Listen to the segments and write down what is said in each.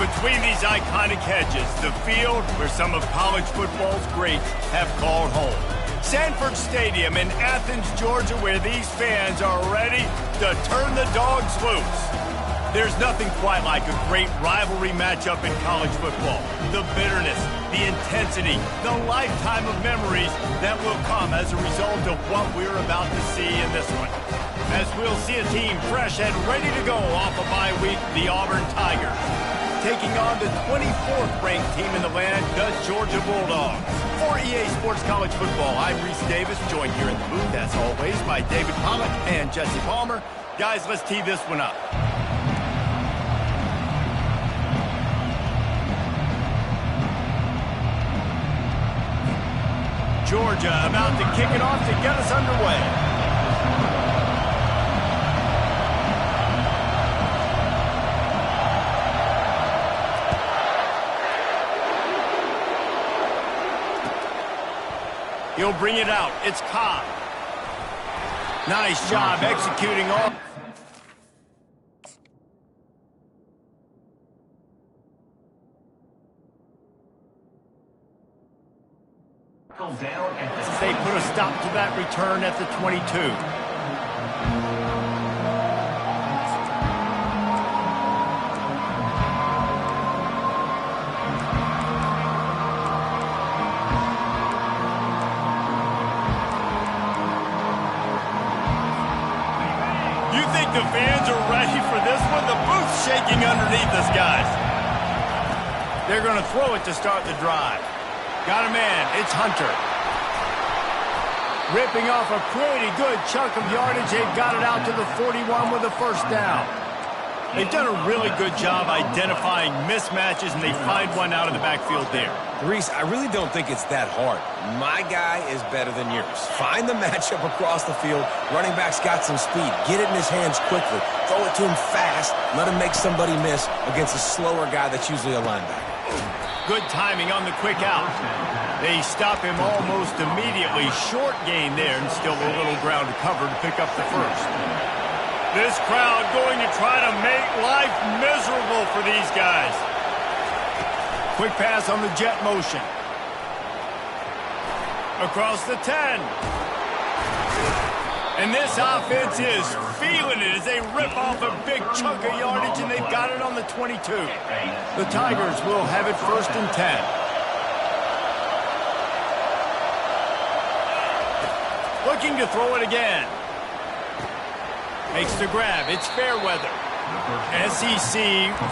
Between these iconic hedges, the field where some of college football's greats have called home. Sanford Stadium in Athens, Georgia, where these fans are ready to turn the dogs loose. There's nothing quite like a great rivalry matchup in college football. The bitterness, the intensity, the lifetime of memories that will come as a result of what we're about to see in this one. As we'll see a team fresh and ready to go off a bye week, the Auburn Tigers, taking on the 24th ranked team in the land, the Georgia Bulldogs. For EA Sports College Football, I'm Reese Davis, joined here in the booth, as always, by David Pollack and Jesse Palmer. Guys, let's tee this one up. Georgia about to kick it off to get us underway. He'll bring it out. It's Ncaa. Nice job executing all. They put a stop to that return at the 22. The fans are ready for this one. The booth's shaking underneath us, guys. They're going to throw it to start the drive. Got a man. It's Hunter. Ripping off a pretty good chunk of yardage. They've got it out to the 41 with a first down. They've done a really good job identifying mismatches, and they find one out of the backfield there. Reese, I really don't think it's that hard. My guy is better than yours. Find the matchup across the field. Running back's got some speed. Get it in his hands quickly. Throw it to him fast. Let him make somebody miss against a slower guy that's usually a linebacker. Good timing on the quick out. They stop him almost immediately. Short gain there, and still a little ground to cover to pick up the first. This crowd going to try to make life miserable for these guys. Quick pass on the jet motion. Across the 10. And this offense is feeling it as they rip off a big chunk of yardage, and they've got it on the 22. The Tigers will have it 1st and 10. Looking to throw it again. Makes the grab. It's Fairweather. SEC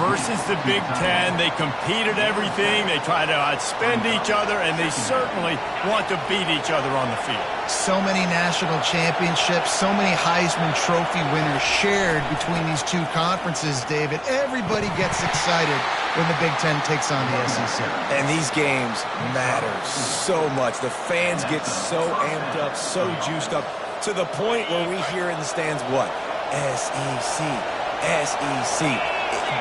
versus the Big Ten. They compete at everything. They try to outspend each other, and they certainly want to beat each other on the field. So many national championships, so many Heisman Trophy winners shared between these two conferences, David. Everybody gets excited when the Big Ten takes on the SEC. And these games matter so much. The fans get so amped up, so juiced up, to the point where we hear in the stands, what? SEC. SEC.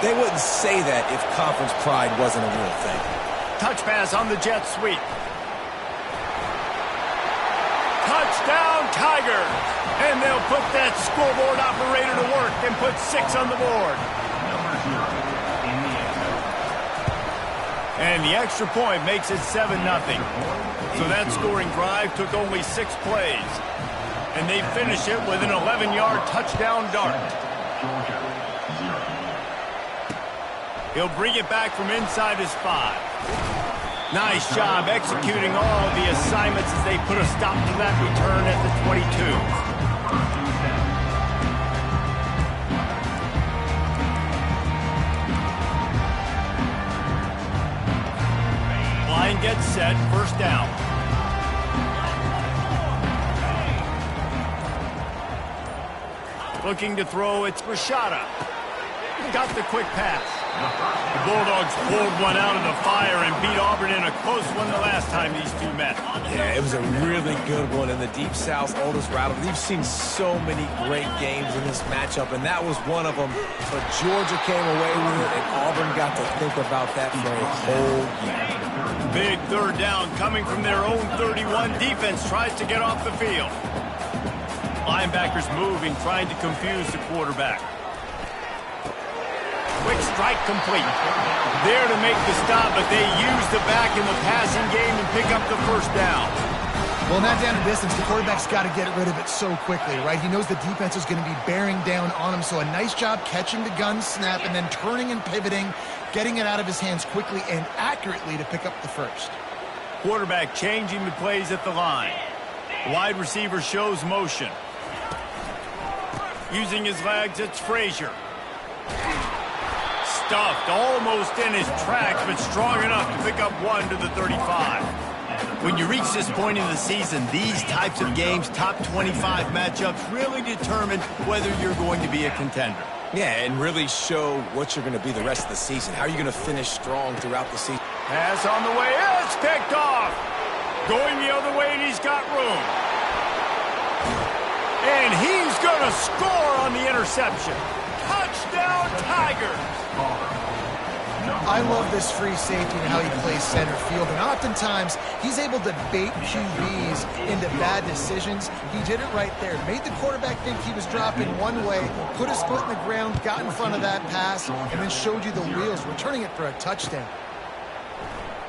They wouldn't say that if conference pride wasn't a real thing. Touch pass on the jet sweep. Touchdown, Tigers! And they'll put that scoreboard operator to work and put 6 on the board. And the extra point makes it 7-0. So that scoring drive took only 6 plays. And they finish it with an 11-yard touchdown dart. He'll bring it back from inside his 5. Nice job executing all of the assignments as they put a stop to that return at the 22. Line gets set, 1st down. Looking to throw, it's Rashada. Got the quick pass. The Bulldogs pulled one out of the fire and beat Auburn in a close one the last time these two met. Yeah, it was a really good one in the Deep South oldest rival. We've seen so many great games in this matchup, and that was one of them. But Georgia came away with it, and Auburn got to think about that for a whole year. Big 3rd down coming from their own 31. Defense tries to get off the field. Linebackers moving, trying to confuse the quarterback. Quick strike complete. There to make the stop, but they use the back in the passing game and pick up the first down. Well, in that down and distance, the quarterback's got to get rid of it so quickly, right? He knows the defense is going to be bearing down on him, so a nice job catching the gun snap and then turning and pivoting, getting it out of his hands quickly and accurately to pick up the first. Quarterback changing the plays at the line. Wide receiver shows motion. Using his legs, it's Frazier. Stuffed almost in his tracks, but strong enough to pick up one to the 35. When you reach this point in the season, these types of games, top 25 matchups, really determine whether you're going to be a contender. Yeah, and really show what you're going to be the rest of the season. How are you going to finish strong throughout the season? Pass on the way, it's picked off. Going the other way, and he's got room. And he's going to score on the interception. Touchdown, Tigers! I love this free safety and how he plays center field, and oftentimes he's able to bait QBs into bad decisions. He did it right there. Made the quarterback think he was dropping one way, put his foot in the ground, got in front of that pass, and then showed you the wheels, returning it for a touchdown.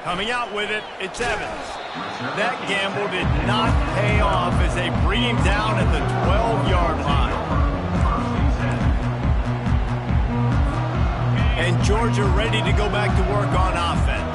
Coming out with it, it's Evans. That gamble did not pay off as they bring him down at the 12-yard line. And Georgia ready to go back to work on offense.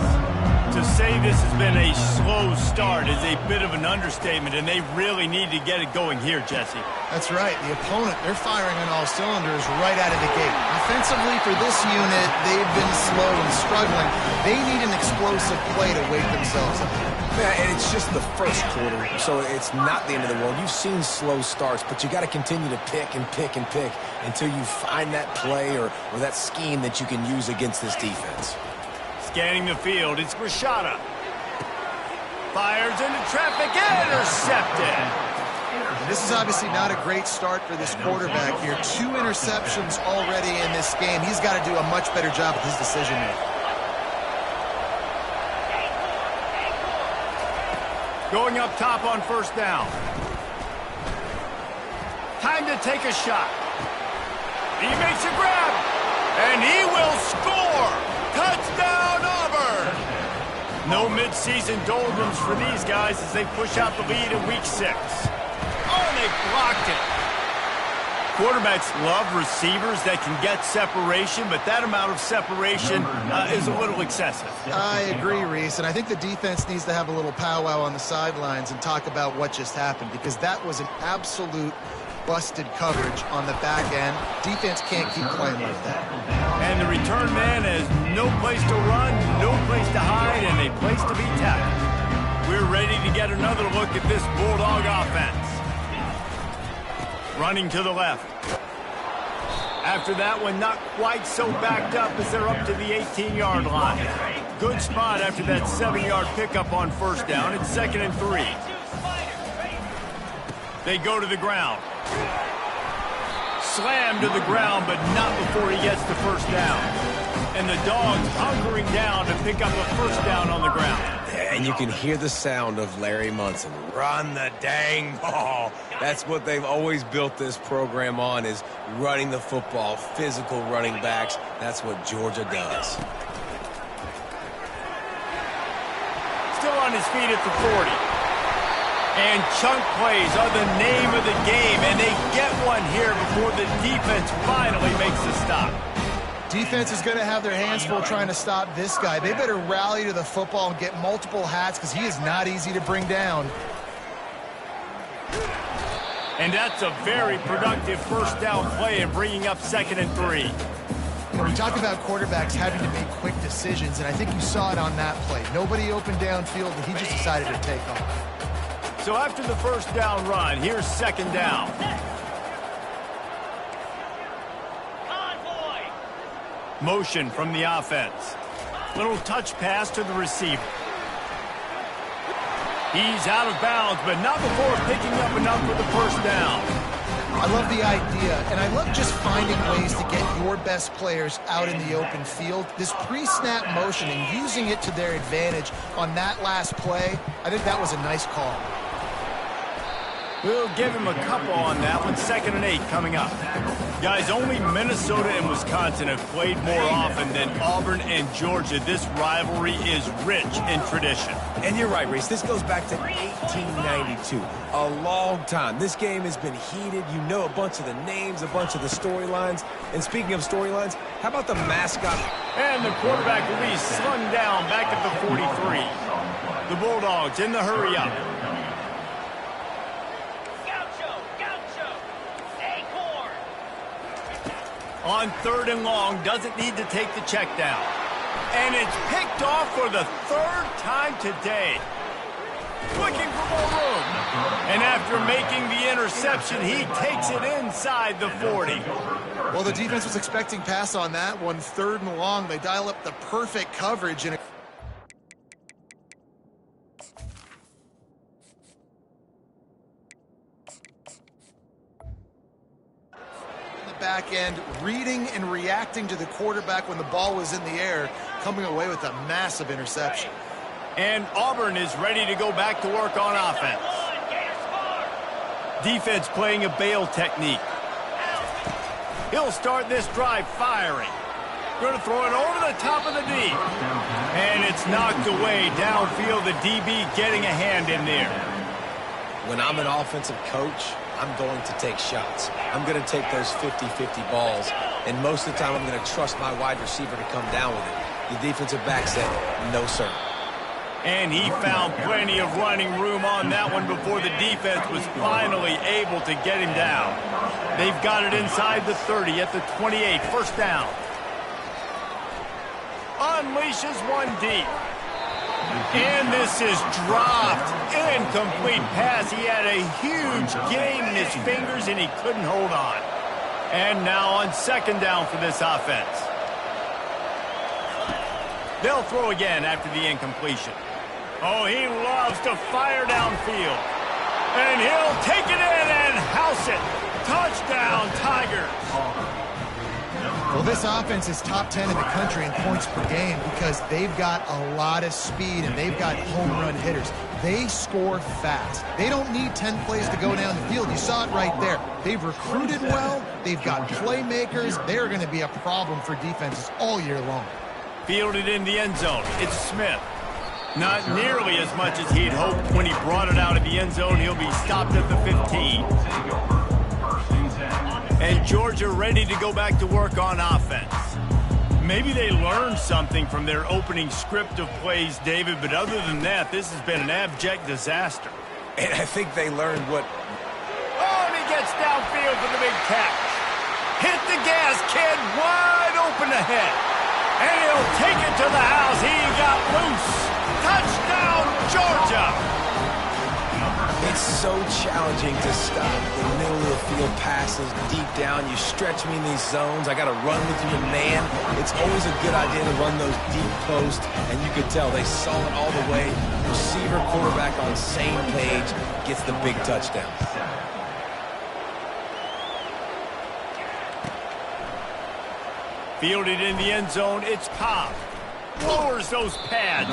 To say this has been a slow start is a bit of an understatement, and they really need to get it going here, Jesse. That's right. The opponent, they're firing on all cylinders right out of the gate. Offensively, for this unit, they've been slow and struggling. They need an explosive play to wake themselves up. Yeah, and it's just the first quarter, so it's not the end of the world. You've seen slow starts, but you got to continue to pick and pick and pick until you find that play or that scheme that you can use against this defense. Scanning the field, it's Rashada. Fires into traffic, intercepted. This is obviously not a great start for this quarterback here. 2 interceptions already in this game. He's got to do a much better job with his decision making. Going up top on first down. Time to take a shot. He makes a grab, and he will score. Touchdown, Auburn. No midseason doldrums for these guys as they push out the lead in week 6. Oh, they blocked it. Quarterbacks love receivers that can get separation, but that amount of separation is a little excessive. I agree, Reese, and I think the defense needs to have a little powwow on the sidelines and talk about what just happened, because that was an absolute busted coverage on the back end. Defense can't keep playing like that. And the return man has no place to run, no place to hide, and a place to be tackled. We're ready to get another look at this Bulldog offense. Running to the left. After that one, not quite so backed up as they're up to the 18-yard line. Good spot after that 7-yard pickup on first down. It's 2nd and 3. They go to the ground. Slammed to the ground, but not before he gets the first down. And the Dogs hunkering down to pick up a first down on the ground. And you can hear the sound of Larry Munson. Run the dang ball. That's what they've always built this program on, is running the football, physical running backs. That's what Georgia does. Still on his feet at the 40. And chunk plays are the name of the game, and they get one here before the defense finally makes the stop. Defense is going to have their hands full trying to stop this guy. They better rally to the football and get multiple hats, because he is not easy to bring down. And that's a very productive first down play and bringing up 2nd and 3. We talk about quarterbacks having to make quick decisions, and I think you saw it on that play. Nobody open downfield, and he just decided to take off. So after the first down run, here's 2nd down. Motion from the offense. Little touch pass to the receiver. He's out of bounds, but not before picking up enough for the first down. I love the idea, and I love just finding ways to get your best players out in the open field. This pre-snap motion and using it to their advantage on that last play, I think that was a nice call. We'll give him a couple on that one. 2nd and 8 coming up. Guys, only Minnesota and Wisconsin have played more often than Auburn and Georgia. This rivalry is rich in tradition. And you're right, Reese. This goes back to 1892. A long time. This game has been heated. You know a bunch of the names, a bunch of the storylines. And speaking of storylines, how about the mascot? And the quarterback will be slung down back at the 43. The Bulldogs in the hurry-up. On 3rd and long, doesn't need to take the check down. And it's picked off for the 3rd time today. Looking for more room. And after making the interception, he takes it inside the 40. Well, the defense was expecting pass on that one. 3rd and long, they dial up the perfect coverage. And back end, reading and reacting to the quarterback when the ball was in the air, coming away with a massive interception. And Auburn is ready to go back to work on offense. Defense playing a bail technique. He'll start this drive firing. Going to throw it over the top of the D. And it's knocked away downfield. The DB getting a hand in there. When I'm an offensive coach, I'm going to take shots. I'm going to take those 50-50 balls, and most of the time I'm going to trust my wide receiver to come down with it. The defensive back said, no, sir. And he found plenty of running room on that one before the defense was finally able to get him down. They've got it inside the 30 at the 28, 1st down. Unleashes one deep. And this is dropped. Incomplete pass. He had a huge game in his fingers, and he couldn't hold on. And now on 2nd down for this offense. They'll throw again after the incompletion. Oh, he loves to fire downfield. And he'll take it in and house it. Touchdown, Tigers. Well, this offense is top 10 in the country in points per game because they've got a lot of speed and they've got home run hitters. They score fast. They don't need 10 plays to go down the field. You saw it right there. They've recruited well. They've got playmakers. They're going to be a problem for defenses all year long. Fielded in the end zone. It's Smith. Not nearly as much as he'd hoped when he brought it out of the end zone. He'll be stopped at the 15. And Georgia ready to go back to work on offense. Maybe they learned something from their opening script of plays, David, but other than that, this has been an abject disaster. And I think they learned what... Oh, and he gets downfield for the big catch. Hit the gas, kid, wide open ahead. And he'll take it to the house. He got loose. Touchdown, Georgia. It's so challenging to stop the middle of the field passes deep down. You stretch me in these zones. I got to run with you, man. It's always a good idea to run those deep posts, and you could tell they saw it all the way. Receiver, quarterback on the same page, gets the big touchdown. Fielded in the end zone, it's Cobb. Lowers those pads.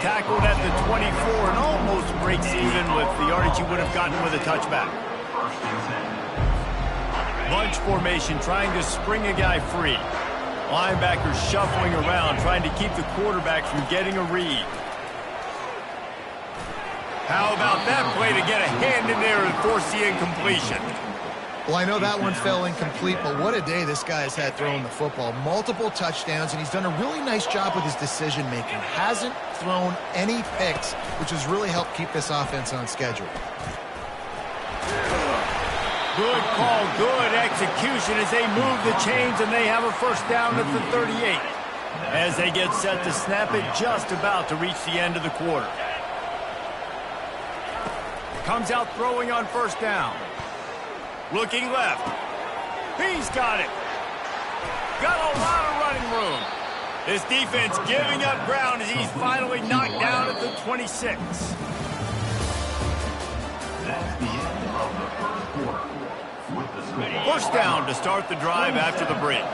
Tackled at the 24 and almost breaks even with the yardage he would have gotten with a touchback. Bunch formation trying to spring a guy free. Linebackers shuffling around trying to keep the quarterback from getting a read. How about that play to get a hand in there and force the incompletion? Well, I know that one fell incomplete, but what a day this guy has had throwing the football. Multiple touchdowns, and he's done a really nice job with his decision-making. Hasn't thrown any picks, which has really helped keep this offense on schedule. Good call, good execution as they move the chains, and they have a 1st down at the 38. As they get set to snap it, just about to reach the end of the quarter. Comes out throwing on 1st down. Looking left. He's got it. Got a lot of running room. This defense giving up ground as he's finally knocked down at the 26. That's the end of the 1st quarter. With the score. 1st down to start the drive after the break.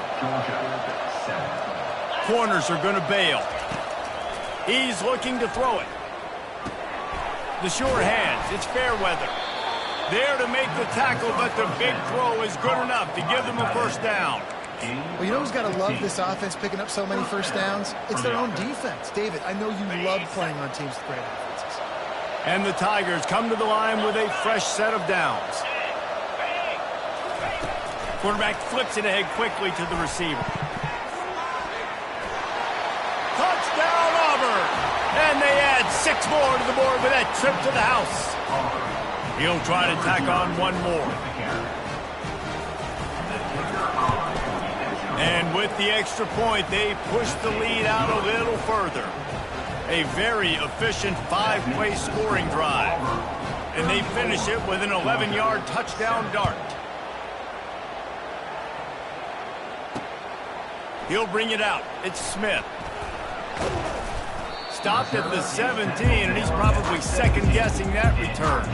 Corners are going to bail. He's looking to throw it. The sure hands. It's Fairweather. There to make the tackle, but the big throw is good enough to give them a first down. Well, you know who's got to love this offense picking up so many first downs? It's their own defense. David, I know you love playing on teams with great offenses. And the Tigers come to the line with a fresh set of downs. Quarterback flips it ahead quickly to the receiver. Touchdown, Auburn! And they add 6 more to the board with that trip to the house. He'll try to tack on one more. And with the extra point, they push the lead out a little further. A very efficient 5-play scoring drive. And they finish it with an 11-yard touchdown dart. He'll bring it out. It's Smith. Stopped at the 17, and he's probably second-guessing that return.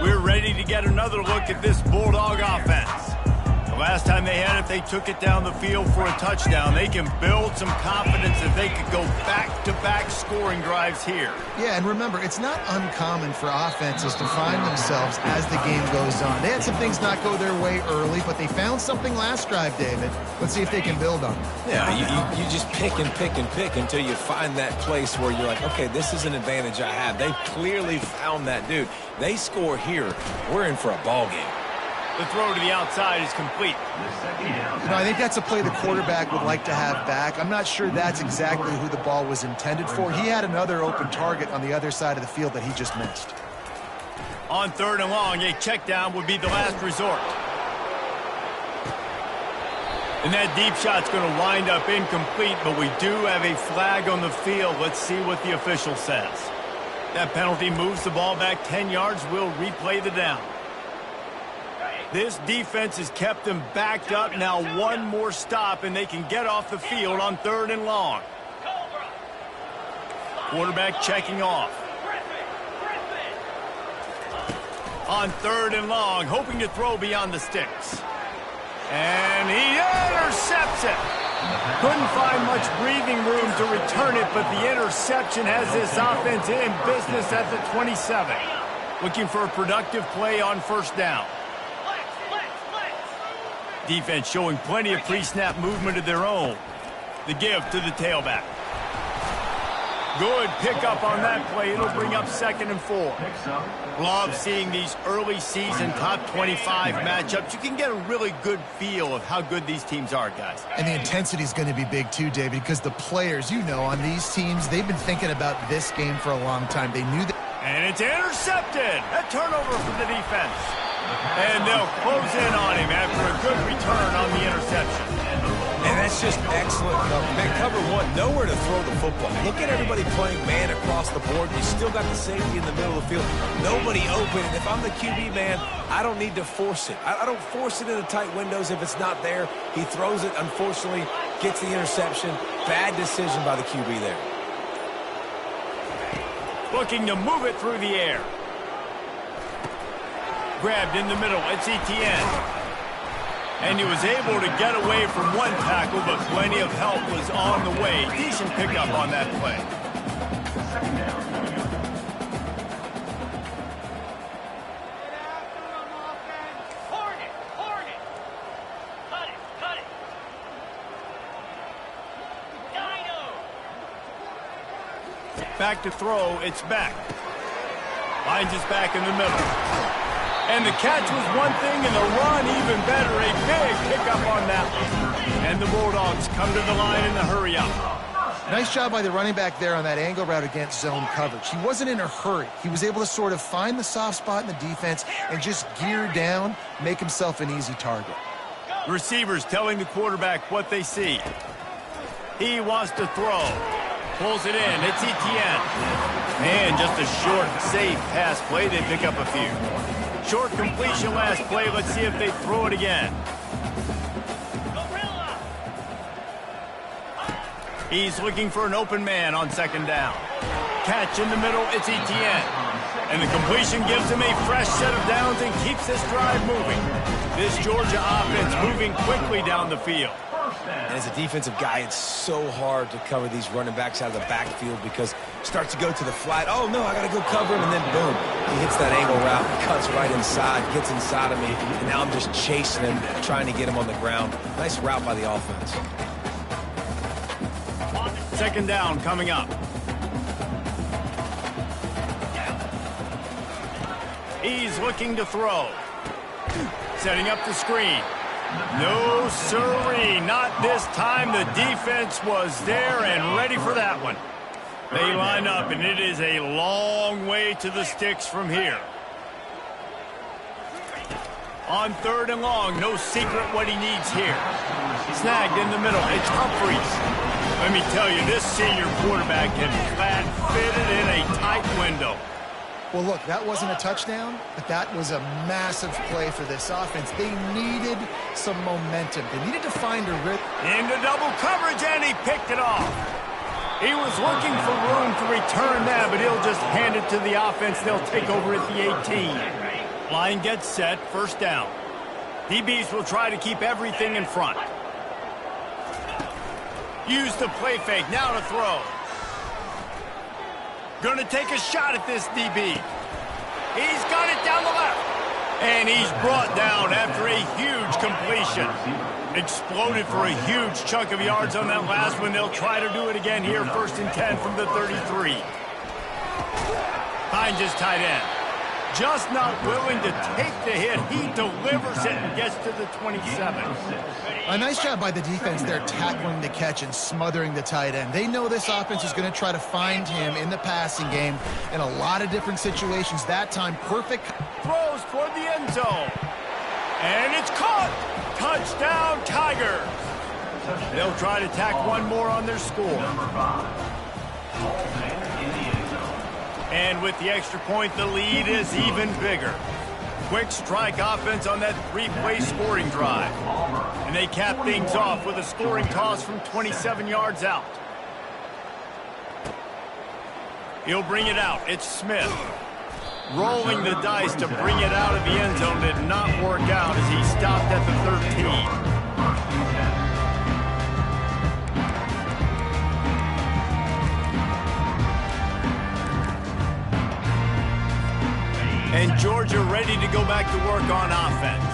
We're ready to get another look at this Bulldog offense. The last time they had it, they took it down the field for a touchdown. They can build some confidence that they could go back-to-back scoring drives here. Yeah, and remember, it's not uncommon for offenses to find themselves as the game goes on. They had some things not go their way early, but they found something last drive, David. Let's see if they can build on it. Yeah, you just pick and pick and pick until you find that place where you're like, okay, this is an advantage I have. They clearly found that, dude. They score here, we're in for a ball game. The throw to the outside is complete. You know, I think that's a play the quarterback would like to have back. I'm not sure that's exactly who the ball was intended for. He had another open target on the other side of the field that he just missed. On 3rd and long, a check down would be the last resort. And that deep shot's going to wind up incomplete, but we do have a flag on the field. Let's see what the official says. That penalty moves the ball back 10 yards. We'll replay the down. This defense has kept them backed up. Now one more stop, and they can get off the field on 3rd and long. Quarterback checking off. On 3rd and long, hoping to throw beyond the sticks. And he intercepts it. Couldn't find much breathing room to return it, but the interception has this offense in business at the 27. Looking for a productive play on 1st down. Defense showing plenty of pre-snap movement of their own. The give to the tailback. Good pickup on that play. It'll bring up 2nd and 4. Love seeing these early season top 25 matchups. You can get a really good feel of how good these teams are, guys. And the intensity is going to be big too, David, because the players, you know, on these teams, they've been thinking about this game for a long time. They knew that. And it's intercepted. A turnover for the defense. And they'll close in on him after a good return on the interception. And that's just excellent cover. Man, cover one, nowhere to throw the football. Look at everybody playing man across the board. You still got the safety in the middle of the field. Nobody open. And if I'm the QB, man, I don't need to force it. I don't force it into tight windows if it's not there. He throws it, unfortunately, gets the interception. Bad decision by the QB there. Looking to move it through the air. Grabbed in the middle. It's Etienne. And he was able to get away from one tackle, but plenty of help was on the way. Decent pickup on that play. Back to throw. It's back. Finds his back in the middle. And the catch was one thing, and the run even better. A big pickup on that one. And the Bulldogs come to the line in the hurry-up. Nice job by the running back there on that angle route against zone coverage. He wasn't in a hurry. He was able to sort of find the soft spot in the defense and just gear down, make himself an easy target. Receivers telling the quarterback what they see. He wants to throw. Pulls it in. It's Etienne. And just a short, safe pass play. They pick up a few. Short completion last play. Let's see if they throw it again. He's looking for an open man on 2nd down. Catch in the middle. It's Etienne. And the completion gives him a fresh set of downs and keeps this drive moving. This Georgia offense moving quickly down the field. And as a defensive guy, it's so hard to cover these running backs out of the backfield because starts to go to the flat. Oh, no, I got to go cover him, and then boom. He hits that angle route, cuts right inside, gets inside of me, and now I'm just chasing him, trying to get him on the ground. Nice route by the offense. Second down coming up. He's looking to throw. Setting up the screen. No, sirree, not this time. The defense was there and ready for that one. They line up, and it is a long way to the sticks from here. On third and long, no secret what he needs here. Snagged in the middle. It's Humphries. Let me tell you, this senior quarterback can flat fit it in a tight window. Well, look, that wasn't a touchdown, but that was a massive play for this offense. They needed some momentum. They needed to find a rhythm. Into double coverage, and he picked it off. He was looking for room to return that, but he'll just hand it to the offense. They'll take over at the 18. Line gets set, first down. DBs will try to keep everything in front. Use the play fake, now to throw. Gonna take a shot at this DB. He's got it down the left. And he's brought down after a huge completion. Exploded for a huge chunk of yards on that last one. They'll try to do it again here, first and 10 from the 33. Finds his tight end. Just not willing to take the hit. He delivers it and gets to the 27. A nice job by the defense there tackling the catch and smothering the tight end. They know this offense is going to try to find him in the passing game in a lot of different situations. That time, perfect. Throws toward the end zone. And it's caught. Touchdown, Tigers. They'll try to tack one more on their score. And with the extra point, the lead is even bigger. Quick strike offense on that three-play scoring drive. And they cap things off with a scoring toss from 27 yards out. He'll bring it out. It's Smith. Rolling the dice to bring it out of the end zone did not work out as he stopped at the 13. And Georgia ready to go back to work on offense.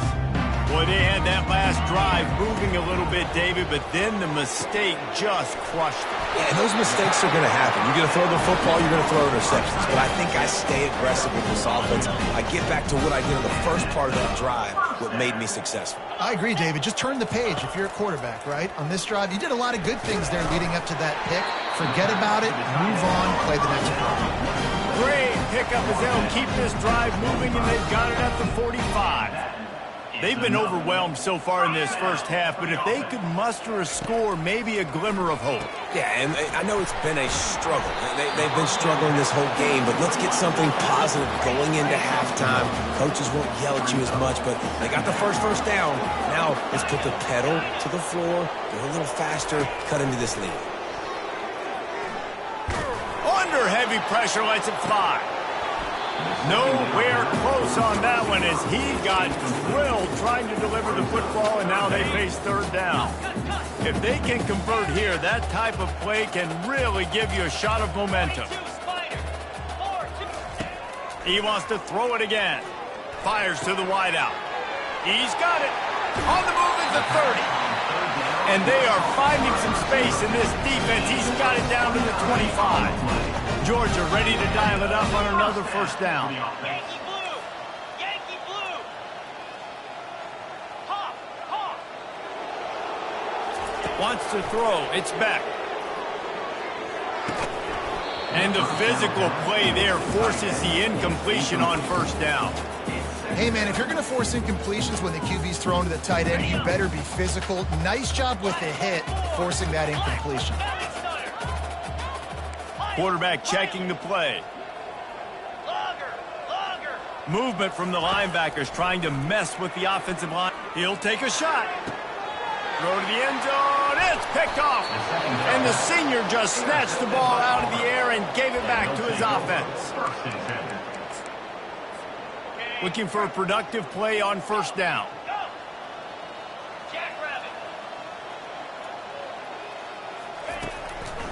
Boy, they had that last drive moving a little bit, David, but then the mistake just crushed them. Yeah, and those mistakes are going to happen. You're going to throw the football, you're going to throw interceptions. But I think I stay aggressive with this offense. I get back to what I did in the first part of that drive, what made me successful. I agree, David. Just turn the page if you're a quarterback, right? On this drive, you did a lot of good things there leading up to that pick. Forget about it, move on, play the next play. Great pickup as they'll keep this drive moving, and they've got it at the 45. They've been overwhelmed so far in this first half, but if they could muster a score, maybe a glimmer of hope. Yeah, and I know it's been a struggle. They've been struggling this whole game, but let's get something positive going into halftime. Coaches won't yell at you as much, but they got the first down. Now let's put the pedal to the floor, go a little faster, cut into this lead. Under heavy pressure, lets it fly. Nowhere close on that one as he got drilled trying to deliver the football, and now they face third down. If they can convert here, that type of play can really give you a shot of momentum. He wants to throw it again. Fires to the wideout. He's got it. On the move is the 30. And they are finding some space in this defense. He's got it down to the 25. Georgia ready to dial it up on another first down. Yankee blue! Yankee blue! Hawk! Hawk! Wants to throw. It's back. And the physical play there forces the incompletion on first down. Hey, man, if you're going to force incompletions when the QB's thrown to the tight end, you better be physical. Nice job with the hit, forcing that incompletion. Quarterback checking the play. Movement from the linebackers trying to mess with the offensive line. He'll take a shot. Throw to the end zone. It's picked off. And the senior just snatched the ball out of the air and gave it back to his offense. Looking for a productive play on first down.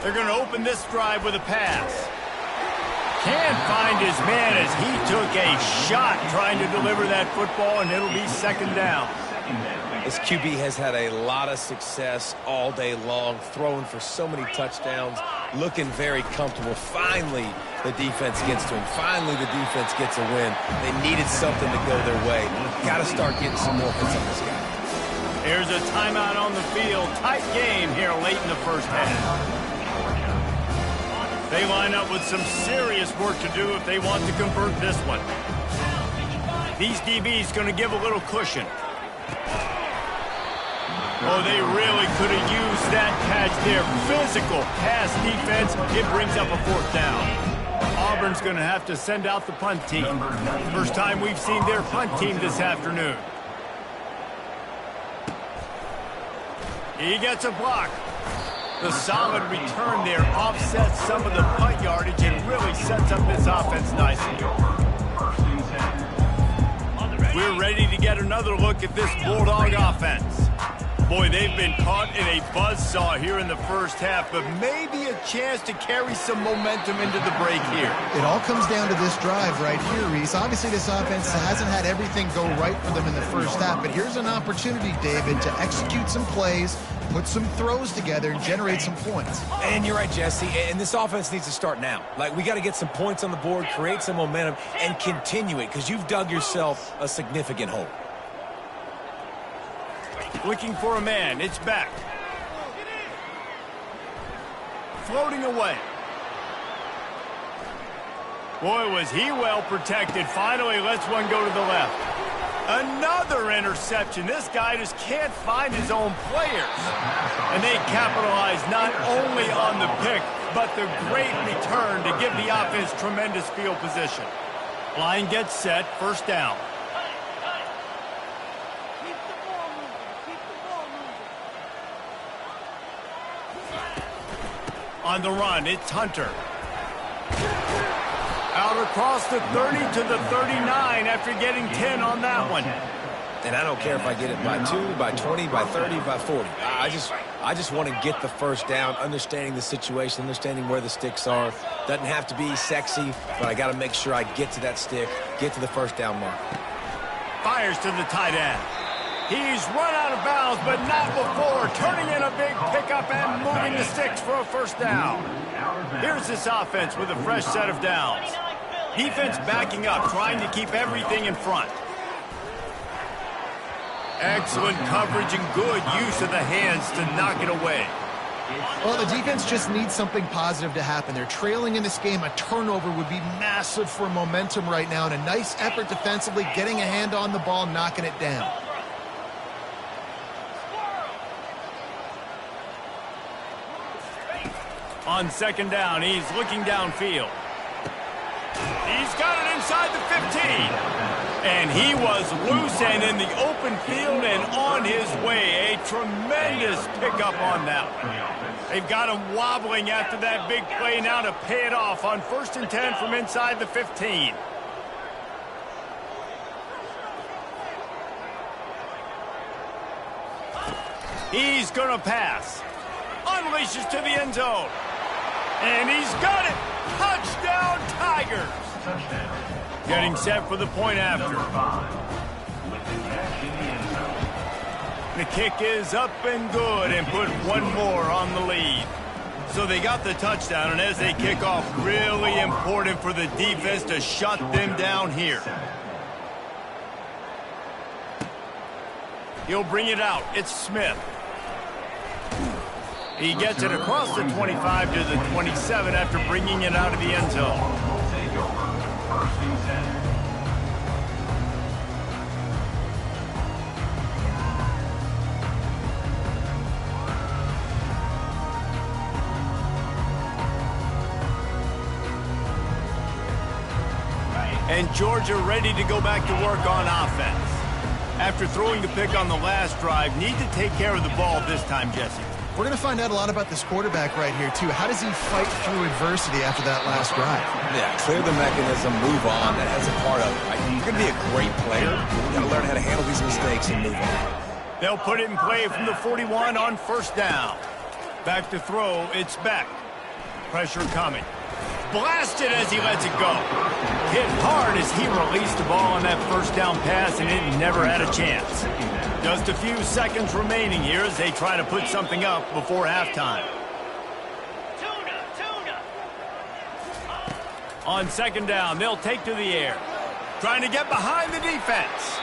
They're going to open this drive with a pass. Can't find his man as he took a shot trying to deliver that football, and it'll be second down. This QB has had a lot of success all day long, throwing for so many touchdowns, looking very comfortable. Finally, the defense gets to him. Finally, the defense gets a win. They needed something to go their way. Got to start getting some more hits on this guy. Here's a timeout on the field. Tight game here late in the first half. They line up with some serious work to do if they want to convert this one. These DBs going to give a little cushion. Oh, they really could have used that catch there. Physical pass defense. It brings up a fourth down. Auburn's going to have to send out the punt team. First time we've seen their punt team this afternoon. He gets a block. The solid return there offsets some of the punt yardage and really sets up this offense nicely. We're ready to get another look at this Bulldog offense. Boy, they've been caught in a buzzsaw here in the first half, but maybe a chance to carry some momentum into the break here. It all comes down to this drive right here, Reese. Obviously, this offense hasn't had everything go right for them in the first half, but here's an opportunity, David, to execute some plays, put some throws together, and generate some points. And you're right, Jesse, and this offense needs to start now. Like, we got to get some points on the board, create some momentum, and continue it, because you've dug yourself a significant hole. Looking for a man. It's back. Floating away. Boy, was he well protected. Finally lets one go to the left. Another interception. This guy just can't find his own players. And they capitalize not only on the pick, but the great return to give the offense tremendous field position. Line gets set. First down. On the run, it's Hunter. Out across the 30 to the 39 after getting 10 on that one. And I don't care if I get it by 2, by 20, by 30, by 40. I just want to get the first down, understanding the situation, understanding where the sticks are. Doesn't have to be sexy, but I got to make sure I get to that stick, get to the first down mark. Fires to the tight end. He's run out of bounds, but not before turning in a big pickup and moving the sticks for a first down. Here's this offense with a fresh set of downs. Defense backing up, trying to keep everything in front. Excellent coverage and good use of the hands to knock it away. Well, the defense just needs something positive to happen. They're trailing in this game. A turnover would be massive for momentum right now, and a nice effort defensively, getting a hand on the ball, knocking it down. On second down, he's looking downfield. He's got it inside the 15. And he was loose and in the open field and on his way. A tremendous pickup on that one. They've got him wobbling after that big play now to pay it off on 1st and 10 from inside the 15. He's going to pass. Unleashes to the end zone. And he's got it. Touchdown, Tigers. Touchdown. Getting set for the point after. The kick is up and good and put one more on the lead. So they got the touchdown, and as they kick off, really important for the defense to shut them down here. He'll bring it out. It's Smith. He gets it across the 25 to the 27 after bringing it out of the end zone. And Georgia ready to go back to work on offense. After throwing the pick on the last drive, need to take care of the ball this time, Jesse. We're going to find out a lot about this quarterback right here, too. How does he fight through adversity after that last drive? Yeah, clear the mechanism, move on. That's a part of it, right? You're going to be a great player. You've got to learn how to handle these mistakes and move on. They'll put it in play from the 41 on 1st down. Back to throw, it's Beck. pressure coming. Blasted as he lets it go. Hit hard as he released the ball on that first down pass, and it never had a chance. Just a few seconds remaining here as they try to put something up before halftime. On second down, they'll take to the air. Trying to get behind the defense.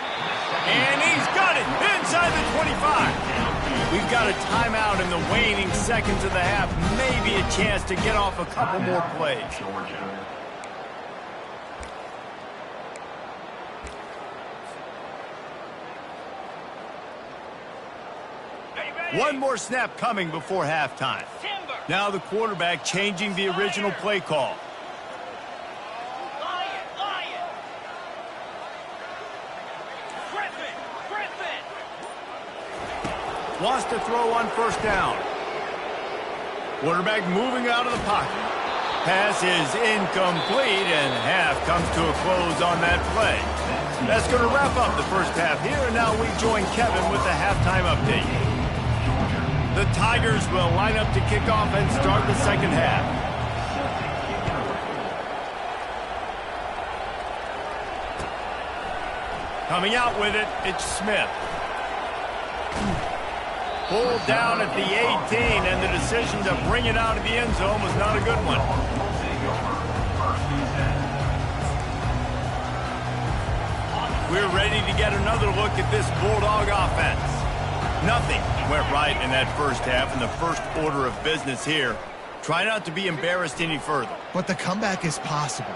And he's got it inside the 25. We've got a timeout in the waning seconds of the half. Maybe a chance to get off a couple more plays. One more snap coming before halftime. Now the quarterback changing the original play call. Wants to throw on first down. Quarterback moving out of the pocket. Pass is incomplete, and half comes to a close on that play. That's going to wrap up the first half here, and now we join Kevin with the halftime update. The Tigers will line up to kick off and start the second half. Coming out with it, it's Smith. Pulled down at the 18, and the decision to bring it out of the end zone was not a good one. We're ready to get another look at this Bulldog offense. Nothing went right in that first half, and the first order of business here. Try not to be embarrassed any further. But the comeback is possible.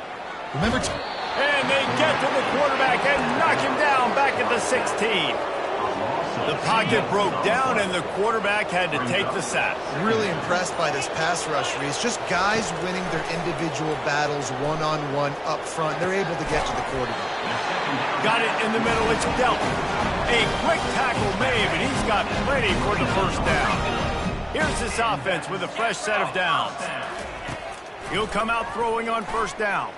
Remember, and they get to the quarterback and knock him down back at the 16. The pocket broke down, and the quarterback had to take the sack. Really impressed by this pass rush, Reese. Just guys winning their individual battles one-on-one up front. They're able to get to the quarterback. Got it in the middle. It's dealt. A quick tackle made, and he's got plenty for the first down. Here's this offense with a fresh set of downs. He'll come out throwing on first down.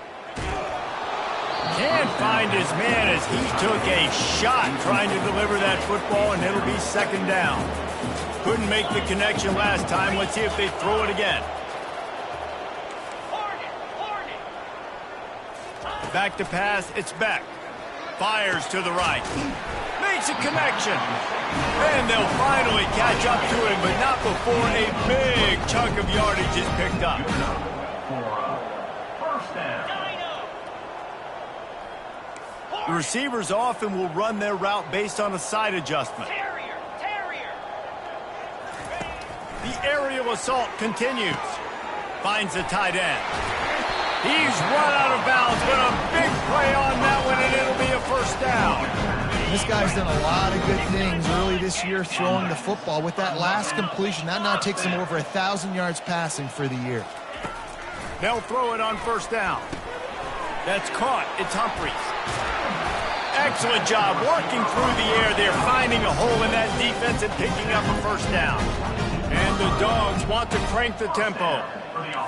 Can't find his man as he took a shot trying to deliver that football, and it'll be second down. Couldn't make the connection last time. Let's see if they throw it again. Back to pass. It's Beck. Fires to the right. Makes a connection. And they'll finally catch up to him, but not before a big chunk of yardage is picked up. The receivers often will run their route based on a side adjustment. The aerial assault continues. Finds the tight end. He's run out of bounds, but a big play on that one, and it'll be a first down. This guy's done a lot of good things early this year throwing the football. With that last completion, that now takes him over 1,000 yards passing for the year. They'll throw it on first down. That's caught. It's Humphries. Excellent job working through the air. They're finding a hole in that defense and picking up a first down. And the Dogs want to crank the tempo.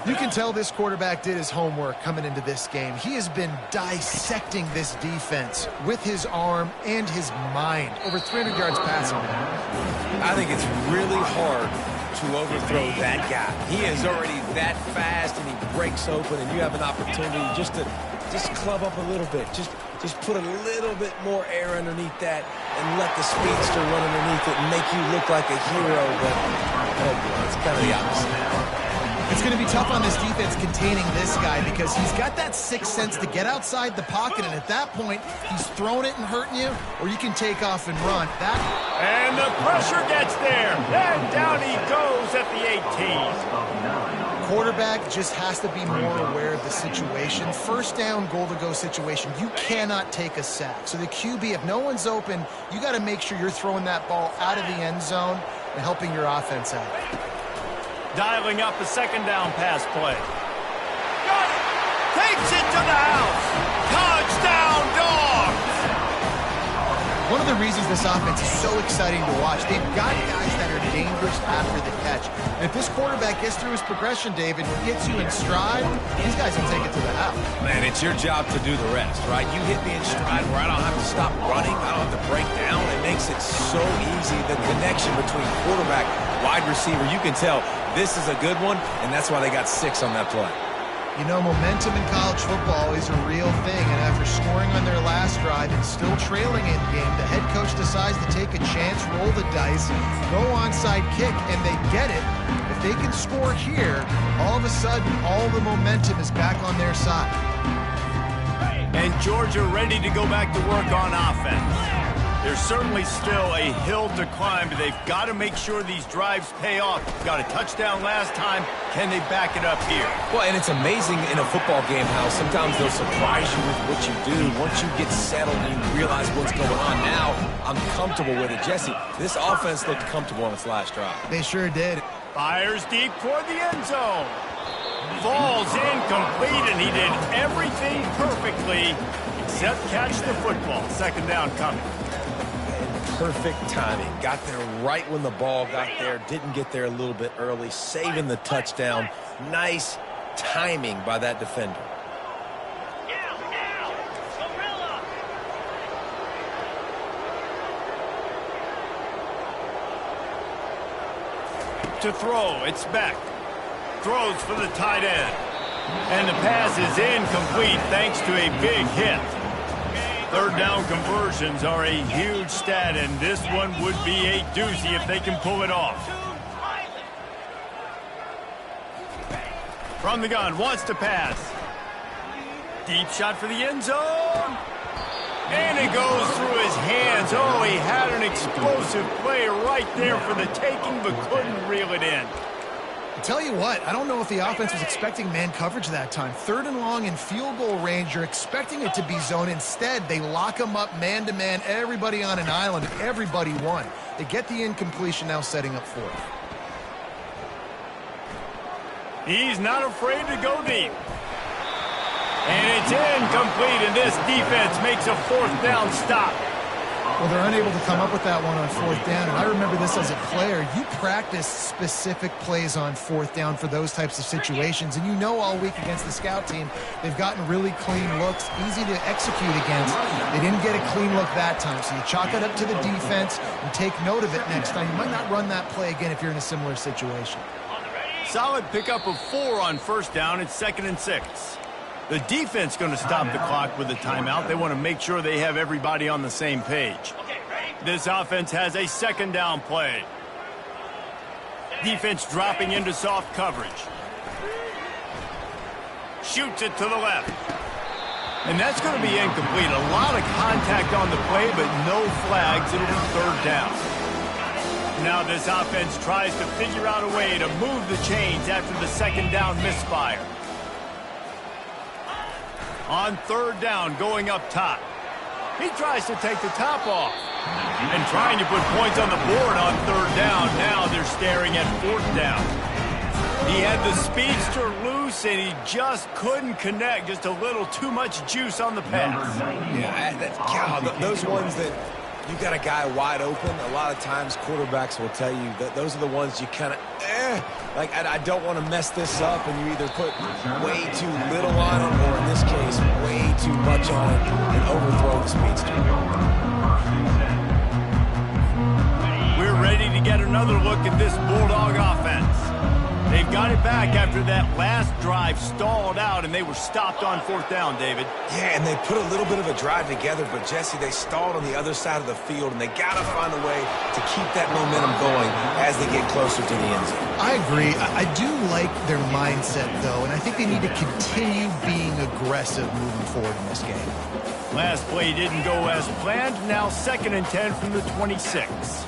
You can tell this quarterback did his homework coming into this game. He has been dissecting this defense with his arm and his mind. Over 300 yards passing now. I think it's really hard to overthrow that guy. He is already that fast, and he breaks open, and you have an opportunity just to club up a little bit. Just put a little bit more air underneath that and let the speedster run underneath it and make you look like a hero. But oh boy, it's kind of the opposite. It's going to be tough on this defense containing this guy because he's got that sixth sense to get outside the pocket, and at that point, he's throwing it and hurting you, or you can take off and run. And the pressure gets there. And down he goes at the 18. Quarterback just has to be more aware of the situation. First down, goal-to-go situation. You cannot take a sack. So the QB, if no one's open, you got to make sure you're throwing that ball out of the end zone and helping your offense out. Dialing up a second down pass play. Got it! Takes it to the house! Touchdown, Dogs! One of the reasons this offense is so exciting to watch, they've got guys that are dangerous after the catch. And if this quarterback gets through his progression, David, gets you in stride, these guys can take it to the house. Man, it's your job to do the rest, right? You hit me in stride where I don't have to stop running. I don't have to break down. It makes it so easy. The connection between quarterback, wide receiver, you can tell this is a good one, and that's why they got 6 on that play. You know, momentum in college football is a real thing, and after scoring on their last drive and still trailing in the game, the head coach decides to take a chance, roll the dice, go onside kick, and they get it. If they can score here, all of a sudden, all the momentum is back on their side. And Georgia ready to go back to work on offense. There's certainly still a hill to climb, but they've got to make sure these drives pay off. Got a touchdown last time. Can they back it up here? Well, and it's amazing in a football game how sometimes they'll surprise you with what you do. Once you get settled and you realize what's going on, now I'm comfortable with it. Jesse, this offense looked comfortable on its last drive. They sure did. Fires deep toward the end zone. Falls incomplete, and he did everything perfectly except catch the football. Second down coming. Perfect timing. Got there right when the ball got there. Didn't get there a little bit early. Saving the touchdown. Nice timing by that defender. Now, gorilla. To throw, it's Beck. Throws for the tight end. And the pass is incomplete thanks to a big hit. Third down conversions are a huge stat, and this one would be a doozy if they can pull it off. From the gun, wants to pass. Deep shot for the end zone. And it goes through his hands. Oh, he had an explosive play right there for the taking, but couldn't reel it in. Tell you what, I don't know if the offense was expecting man coverage that time. 3rd and long in field goal range, you're expecting it to be zone. Instead, they lock them up man-to-man, everybody on an island, and everybody won. They get the incompletion, now setting up 4th. He's not afraid to go deep. And it's incomplete, and this defense makes a 4th down stop. Well, they're unable to come up with that one on 4th down, and I remember this as a player. You practice specific plays on 4th down for those types of situations, and you know all week against the scout team, they've gotten really clean looks, easy to execute against. They didn't get a clean look that time, so you chalk it up to the defense and take note of it next time. You might not run that play again if you're in a similar situation. Solid pickup of 4 on 1st down. It's 2nd and 6. The defense going to stop the clock with a timeout. They want to make sure they have everybody on the same page. This offense has a 2nd down play. Defense dropping into soft coverage. Shoots it to the left. And that's going to be incomplete. A lot of contact on the play, but no flags. It'll be 3rd down. Now this offense tries to figure out a way to move the chains after the 2nd down misfire. On 3rd down, going up top. He tries to take the top off. And trying to put points on the board on 3rd down. Now they're staring at 4th down. He had the speedster loose, and he just couldn't connect. Just a little too much juice on the pass. Yeah, those ones that you got a guy wide open, a lot of times quarterbacks will tell you that those are the ones you kind of, like, I don't want to mess this up, and you either put way too little on it, or in this case, way too much on it, and overthrow the speedster. We're ready to get another look at this Bulldog offense. They've got it back after that last drive stalled out, and they were stopped on 4th down, David. Yeah, and they put a little bit of a drive together, but, Jesse, they stalled on the other side of the field, and they got to find a way to keep that momentum going as they get closer to the end zone. I agree. I do like their mindset, though, and I think they need to continue being aggressive moving forward in this game. Last play didn't go as planned. Now 2nd and 10 from the 26.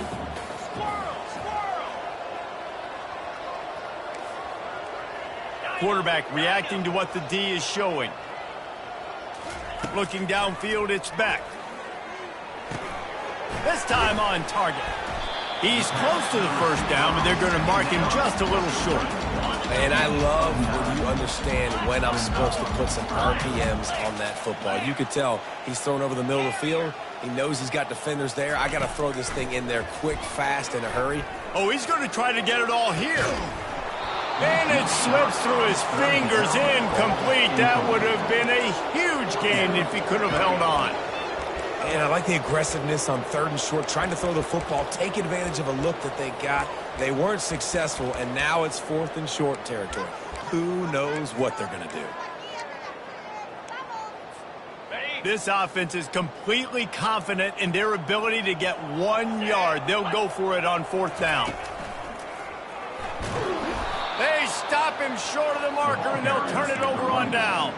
Quarterback reacting to what the D is showing. Looking downfield, it's Beck. This time on target. He's close to the 1st down, but they're going to mark him just a little short. And I love when you understand when I'm supposed to put some RPMs on that football. You could tell he's thrown over the middle of the field. He knows he's got defenders there. I got to throw this thing in there quick, fast, in a hurry. Oh, he's going to try to get it all here. And it slips through his fingers, incomplete. That would have been a huge gain if he could have held on. And I like the aggressiveness on 3rd and short, trying to throw the football, take advantage of a look that they got. They weren't successful, and now it's 4th and short territory. Who knows what they're going to do? This offense is completely confident in their ability to get 1 yard. They'll go for it on 4th down. They stop him short of the marker, and they'll turn it over on downs.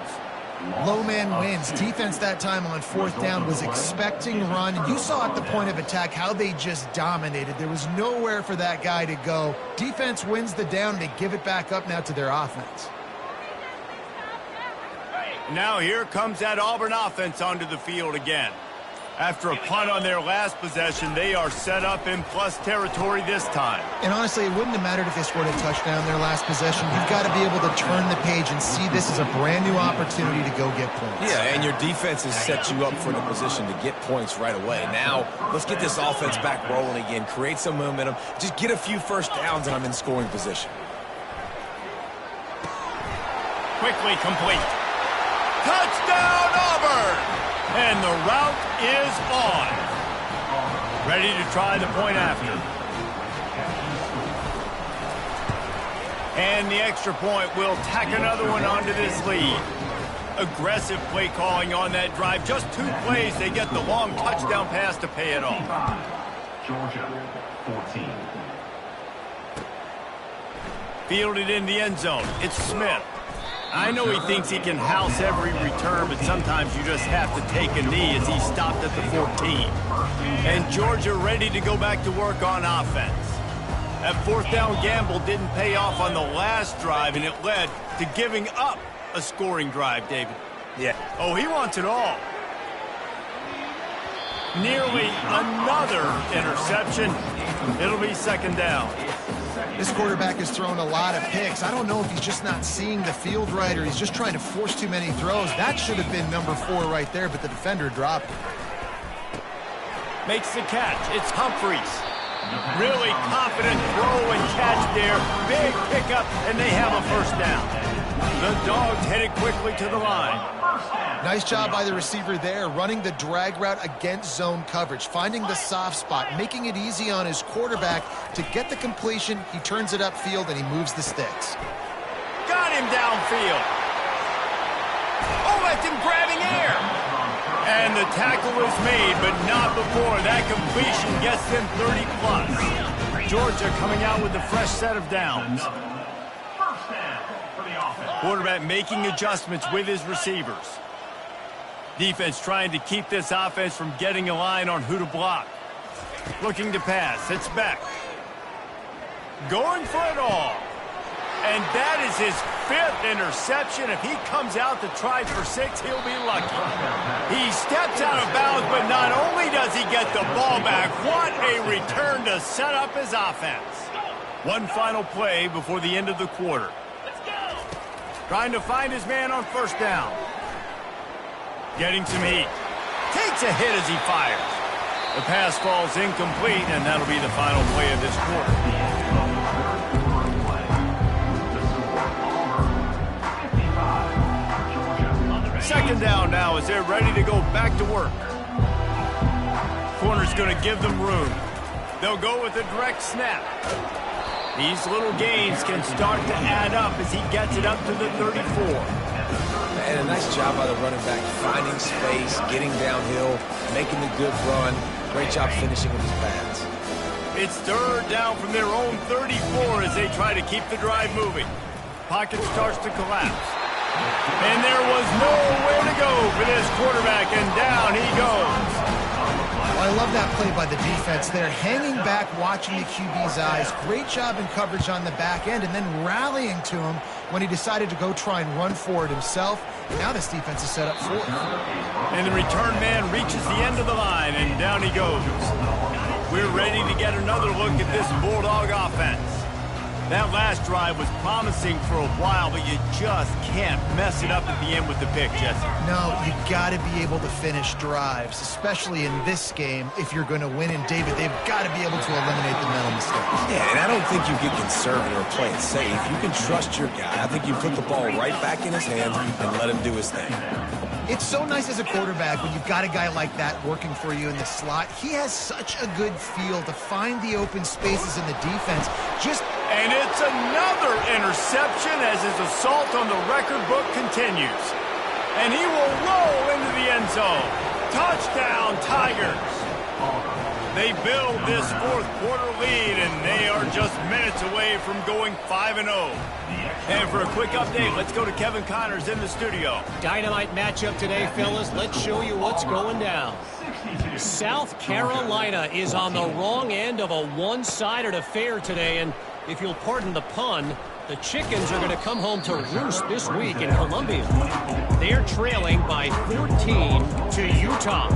Low man wins. Defense that time on 4th down was expecting run. You saw at the point of attack how they just dominated. There was nowhere for that guy to go. Defense wins the down. They give it back up now to their offense. Now here comes that Auburn offense onto the field again. After a punt on their last possession, they are set up in plus territory this time. And honestly, it wouldn't have mattered if they scored a touchdown their last possession. You've got to be able to turn the page and see this as a brand new opportunity to go get points. Yeah, and your defense has set you up for the position to get points right away. Now, let's get this offense back rolling again, create some momentum, just get a few first downs, and I'm in scoring position. Quickly complete. Touchdown, Auburn! And the route is on. Ready to try the point after. And the extra point will tack another one onto this lead. Aggressive play calling on that drive. Just 2 plays, they get the long touchdown pass to pay it off. Georgia, 14. Fielded in the end zone. It's Smith. I know he thinks he can house every return, but sometimes you just have to take a knee as he stopped at the 14. And Georgia ready to go back to work on offense. That 4th down gamble didn't pay off on the last drive, and it led to giving up a scoring drive, David. Yeah. Oh, he wants it all. Nearly another interception. It'll be 2nd down. This quarterback has thrown a lot of picks. I don't know if he's just not seeing the field right or he's just trying to force too many throws. That should have been number 4 right there, but the defender dropped it. Makes the catch. It's Humphreys. Really confident throw and catch there. Big pickup, and they have a 1st down. The Dogs headed quickly to the line. Nice job by the receiver there, running the drag route against zone coverage, finding the soft spot, making it easy on his quarterback to get the completion. He turns it upfield, and he moves the sticks. Got him downfield. Oh, that's him grabbing air. And the tackle is made, but not before. That completion gets them 30+. Georgia coming out with a fresh set of downs. Quarterback making adjustments with his receivers. Defense trying to keep this offense from getting a line on who to block. Looking to pass. It's Beck. Going for it all. And that is his 5th interception. If he comes out to try for 6, he'll be lucky. He steps out of bounds, but not only does he get the ball back, what a return to set up his offense. One final play before the end of the quarter. Trying to find his man on 1st down. Getting some heat. Takes a hit as he fires. The pass falls incomplete, and that'll be the final play of this quarter. 2nd down now as they're ready to go back to work. Corner's going to give them room. They'll go with a direct snap. These little gains can start to add up as he gets it up to the 34. And a nice job by the running back, finding space, getting downhill, making the good run. Great job finishing with his pads. It's 3rd down from their own 34 as they try to keep the drive moving. Pocket starts to collapse. And there was nowhere to go for this quarterback, and down he goes. Well, I love that play by the defense there, hanging back, watching the QB's eyes. Great job in coverage on the back end, and then rallying to him when he decided to go try and run for it himself. And now this defense is set up for it. And the return man reaches the end of the line, and down he goes. We're ready to get another look at this Bulldog offense. That last drive was promising for a while, but you just can't mess it up at the end with the pick, Jesse. No, you got to be able to finish drives, especially in this game. If you're going to win, and David, they've got to be able to eliminate the mental mistakes. Yeah, and I don't think you get conservative or play it safe. You can trust your guy. I think you put the ball right back in his hands and let him do his thing. It's so nice as a quarterback when you've got a guy like that working for you in the slot. He has such a good feel to find the open spaces in the defense. And it's another interception as his assault on the record book continues. And he will roll into the end zone. Touchdown, Tigers. They build this fourth quarter lead, and they are just minutes away from going 5-0. And for a quick update, let's go to Kevin Connors in the studio. Dynamite matchup today, fellas. Let's show you what's going down. South Carolina is on the wrong end of a one-sided affair today, and if you'll pardon the pun, the chickens are going to come home to roost this week in Columbia. They're trailing by 14 to Utah.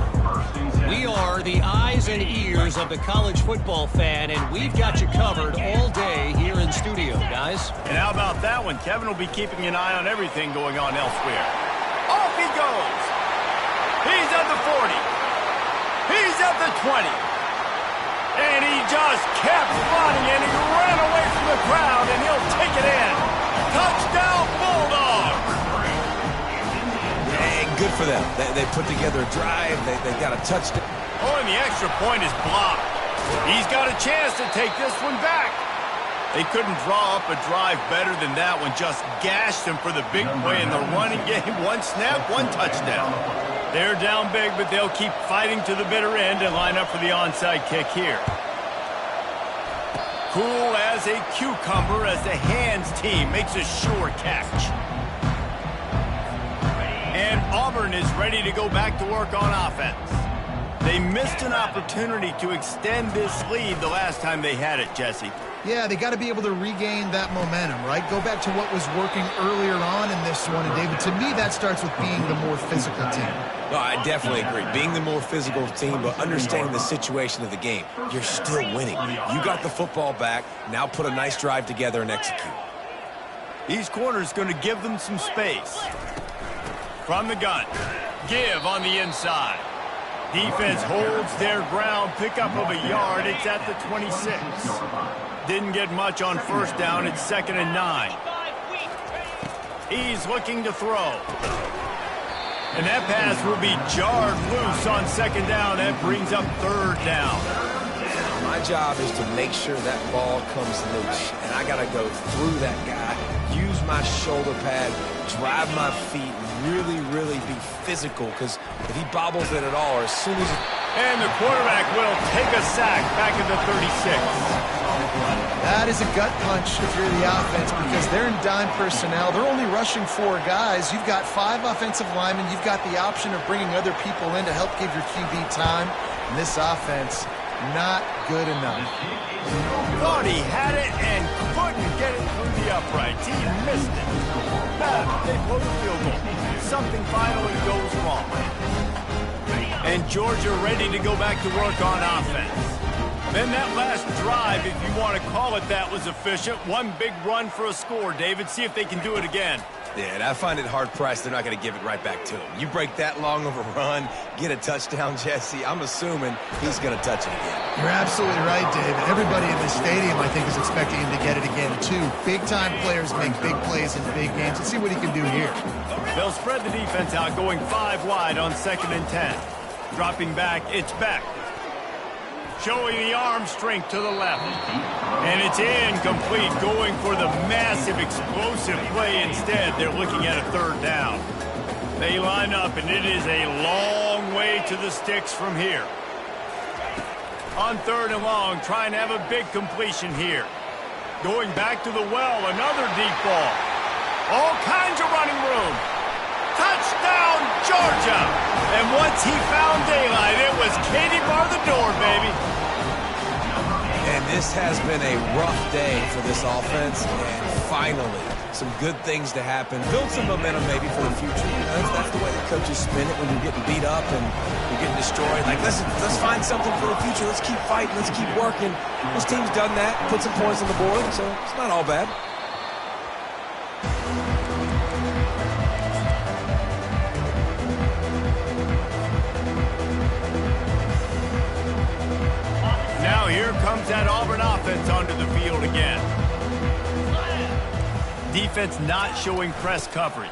We are the eyes and ears of the college football fan, and we've got you covered all day here in studio, guys. And how about that one? Kevin will be keeping an eye on everything going on elsewhere. Off he goes. He's at the 40. He's at the 20. And he just kept running, and he ran away from the crowd, and he'll take it in. Touchdown, Bulldogs! Hey, good for them. They put together a drive. They got a touchdown. Oh, and the extra point is blocked. He's got a chance to take this one back. They couldn't draw up a drive better than that one. Just gashed him for the big play in the running game. One snap, one touchdown. They're down big, but they'll keep fighting to the bitter end and line up for the onside kick here. Cool as a cucumber as the hands team makes a sure catch. And Auburn is ready to go back to work on offense. They missed an opportunity to extend this lead the last time they had it, Jesse. Yeah, they got to be able to regain that momentum, right? Go back to what was working earlier on in this one. And, David, to me, that starts with being the more physical team. No, I definitely agree. Being the more physical team, but understanding the situation of the game. You're still winning. You got the football back. Now put a nice drive together and execute. These corners going to give them some space. From the gun. Give on the inside. Defense holds their ground. Pickup of a yard. It's at the 26. Didn't get much on first down. It's 2nd and 9. He's looking to throw. And that pass will be jarred loose on 2nd down. That brings up 3rd down. My job is to make sure that ball comes loose. And I got to go through that guy, use my shoulder pad, drive my feet, really be physical. Because if he bobbles it at all, or as soon as... And the quarterback will take a sack back at the 36. That is a gut punch if you're the offense because they're in dime personnel. They're only rushing 4 guys. You've got 5 offensive linemen. You've got the option of bringing other people in to help give your QB time. And this offense, not good enough. Thought he had it and couldn't get it through the uprights. He missed it. They blow the field goal. Something finally goes wrong. And Georgia ready to go back to work on offense. Then that last drive, if you want to call it that, was efficient. One big run for a score, David. See if they can do it again. Yeah, and I find it hard-pressed they're not going to give it right back to him. You break that long of a run, get a touchdown, Jesse, I'm assuming he's going to touch it again. You're absolutely right, David. Everybody in the stadium, I think, is expecting him to get it again, too. Big-time players make big plays in big games. Let's see what he can do here. They'll spread the defense out, going 5 wide on 2nd and 10. Dropping back, it's Beck. Showing the arm strength to the left. And it's incomplete, going for the massive explosive play instead. They're looking at a 3rd down. They line up, and it is a long way to the sticks from here. On 3rd and long, trying to have a big completion here. Going back to the well, another deep ball. All kinds of running room. Touchdown, Georgia! And once he found daylight, it was Katie bar the door, baby. And this has been a rough day for this offense, and finally, some good things to happen. Build some momentum maybe for the future. That's the way coaches spin it when you're getting beat up and you're getting destroyed. Like, listen, let's find something for the future. Let's keep fighting. Let's keep working. This team's done that, put some points on the board, so it's not all bad. Now here comes that Auburn offense onto the field again. Defense not showing press coverage.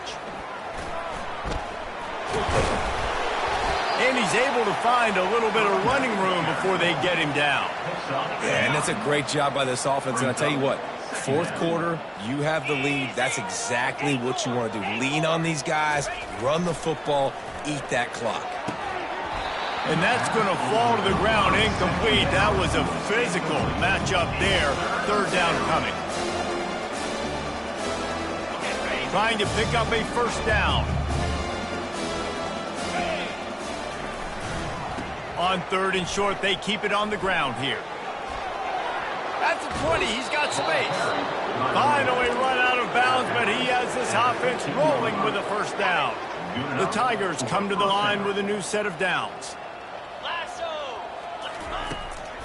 And he's able to find a little bit of running room before they get him down. Yeah, and that's a great job by this offense. And I tell you what, fourth quarter, you have the lead. That's exactly what you want to do. Lean on these guys, run the football, eat that clock. And that's going to fall to the ground incomplete. That was a physical matchup there. Third down coming. Trying to pick up a first down. On third and short, they keep it on the ground here. That's a 20. He's got space. Finally run out of bounds, but he has this offense rolling with a first down. The Tigers come to the line with a new set of downs.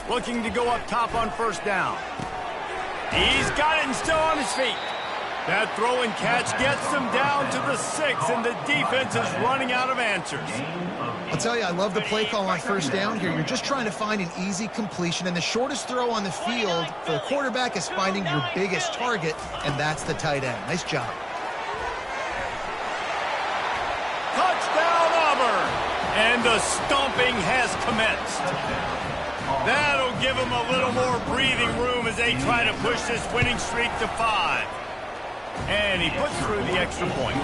Looking to go up top on first down. He's got it and still on his feet. That throw and catch gets them down to the 6, and the defense is running out of answers. I'll tell you, I love the play call on first down here. You're just trying to find an easy completion, and the shortest throw on the field for the quarterback is finding your biggest target, and that's the tight end. Nice job. Touchdown, Auburn! And the stomping has commenced. That'll give them a little more breathing room as they try to push this winning streak to 5. And he puts through the extra point.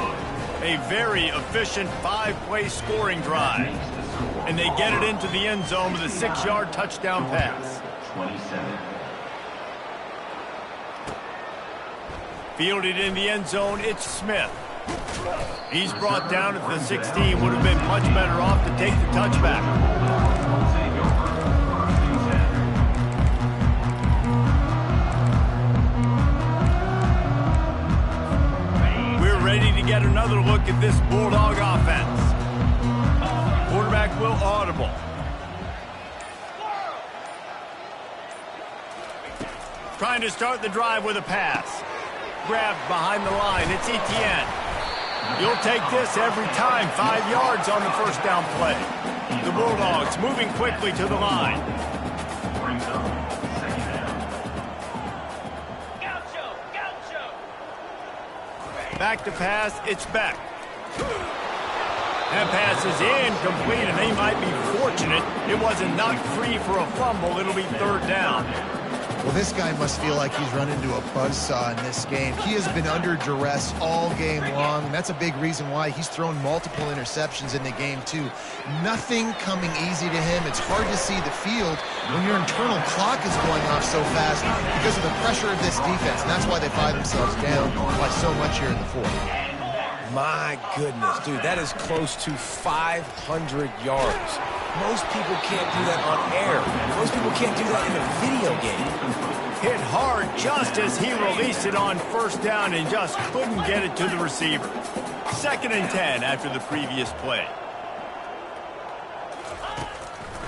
A very efficient 5-play scoring drive. And they get it into the end zone with a 6-yard touchdown pass. 27. Fielded in the end zone, it's Smith. He's brought down at the 16. Would have been much better off to take the touchback. Ready to get another look at this Bulldog offense. Quarterback will audible. Trying to start the drive with a pass. Grabbed behind the line. It's Etienne. You'll take this every time. 5 yards on the first down play. The Bulldogs moving quickly to the line. Back to pass, it's Beck. That pass is incomplete, and they might be fortunate it wasn't knocked free for a fumble. It'll be third down. Well, this guy must feel like he's run into a buzzsaw in this game. He has been under duress all game long, and that's a big reason why he's thrown multiple interceptions in the game, too. Nothing coming easy to him. It's hard to see the field when your internal clock is going off so fast because of the pressure of this defense, and that's why they find themselves down by so much here in the fourth. My goodness, dude, that is close to 500 yards. Most people can't do that on air. Most people can't do that in a video game. Hit hard just as he released it on first down and just couldn't get it to the receiver. 2nd and 10 after the previous play.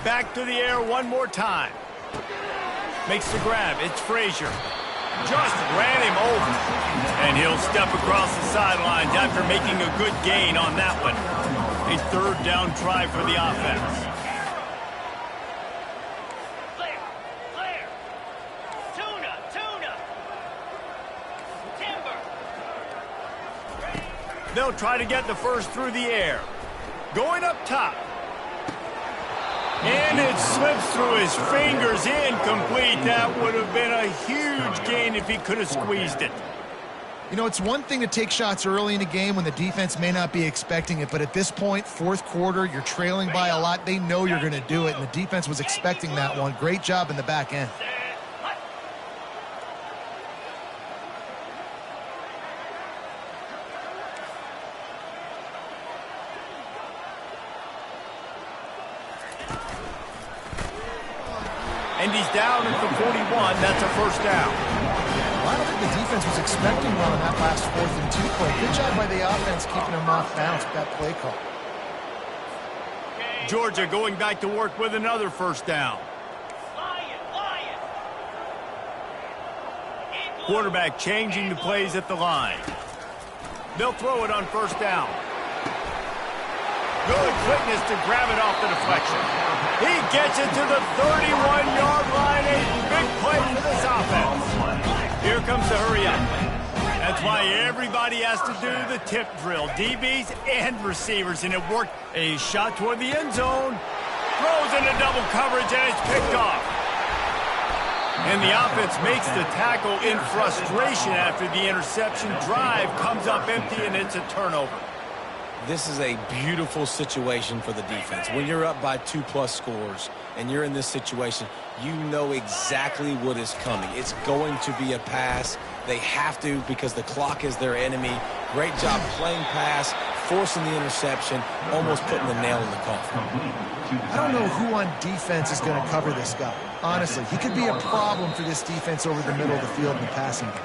Back to the air one more time. Makes the grab. It's Frazier. Just ran him over. And he'll step across the sidelines after making a good gain on that one. A third down try for the offense. They'll try to get the first through the air. Going up top. And it slips through his fingers, incomplete. That would have been a huge gain if he could have squeezed it. You know, it's one thing to take shots early in a game when the defense may not be expecting it, but at this point, fourth quarter, you're trailing by a lot. They know you're going to do it, and the defense was expecting that one. Great job in the back end. And he's down at the 41. That's a first down. Well, I don't think the defense was expecting one on that last 4th and 2 play. Good job by the offense keeping them off balance with that play call. Georgia going back to work with another first down. Quarterback changing the plays at the line. They'll throw it on first down. Good quickness to grab it off the deflection. He gets it to the 31-yard line. A big play for this offense. Here comes the hurry up. That's why everybody has to do the tip drill. DBs and receivers, and it worked. A shot toward the end zone. Throws into double coverage, and it's picked off. And the offense makes the tackle in frustration after the interception. Drive comes up empty, and it's a turnover. This is a beautiful situation for the defense. When you're up by 2+ scores and you're in this situation, you know exactly what is coming. It's going to be a pass. They have to because the clock is their enemy. Great job playing pass, forcing the interception, almost putting the nail in the coffin. I don't know who on defense is going to cover this guy. Honestly, he could be a problem for this defense over the middle of the field in the passing game.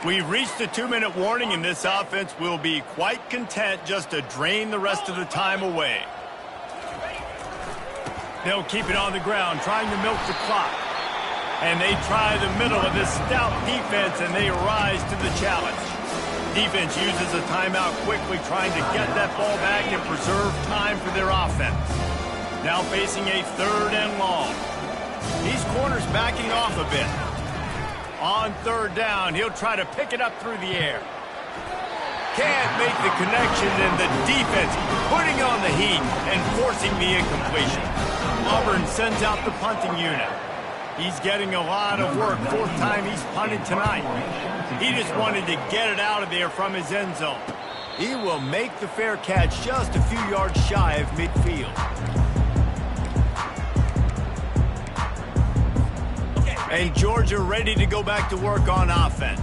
We've reached the 2-minute warning, and this offense will be quite content just to drain the rest of the time away. They'll keep it on the ground, trying to milk the clock. And they try the middle of this stout defense, and they rise to the challenge. Defense uses a timeout quickly, trying to get that ball back and preserve time for their offense. Now facing a 3rd and long. These corners backing off a bit. On 3rd down, he'll try to pick it up through the air. Can't make the connection, and the defense putting on the heat and forcing the incompletion. Auburn sends out the punting unit. He's getting a lot of work. 4th time he's punted tonight. He just wanted to get it out of there from his end zone. He will make the fair catch just a few yards shy of midfield. And Georgia ready to go back to work on offense.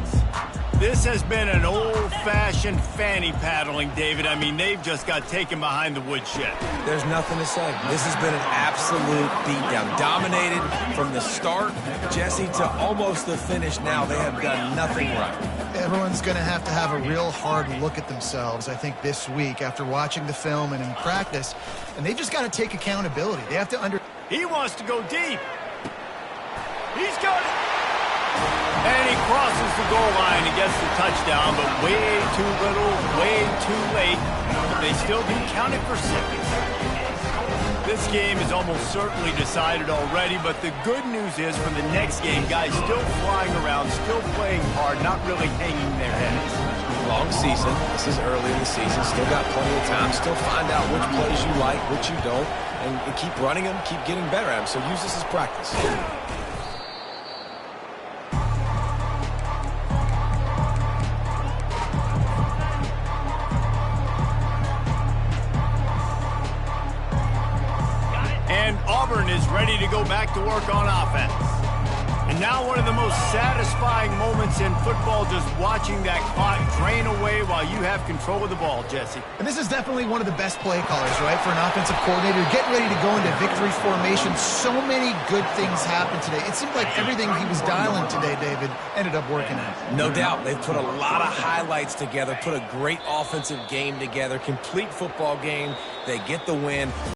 This has been an old-fashioned fanny paddling, David. I mean, they've just got taken behind the woodshed. There's nothing to say. This has been an absolute beatdown. Dominated from the start, Jesse, to almost the finish now. They have done nothing right. Everyone's going to have a real hard look at themselves, I think, this week after watching the film and in practice. And they've just got to take accountability. They have to He wants to go deep. He's got it. And he crosses the goal line and gets the touchdown, but way too little, way too late. They still do count it for 6. This game is almost certainly decided already, but the good news is for the next game, guys still flying around, still playing hard, not really hanging their heads. Long season. This is early in the season. Still got plenty of time. Still find out which plays you like, which you don't, and keep running them, keep getting better at them. So use this as practice. Auburn is ready to go back to work on offense. And now one of the most satisfying moments in football, just watching that clock drain away while you have control of the ball, Jesse. And this is definitely one of the best play callers, right, for an offensive coordinator. Getting ready to go into victory formation. So many good things happened today. It seemed like everything he was dialing today, David, ended up working out. No doubt. They've put a lot of highlights together, put a great offensive game together, complete football game. They get the win.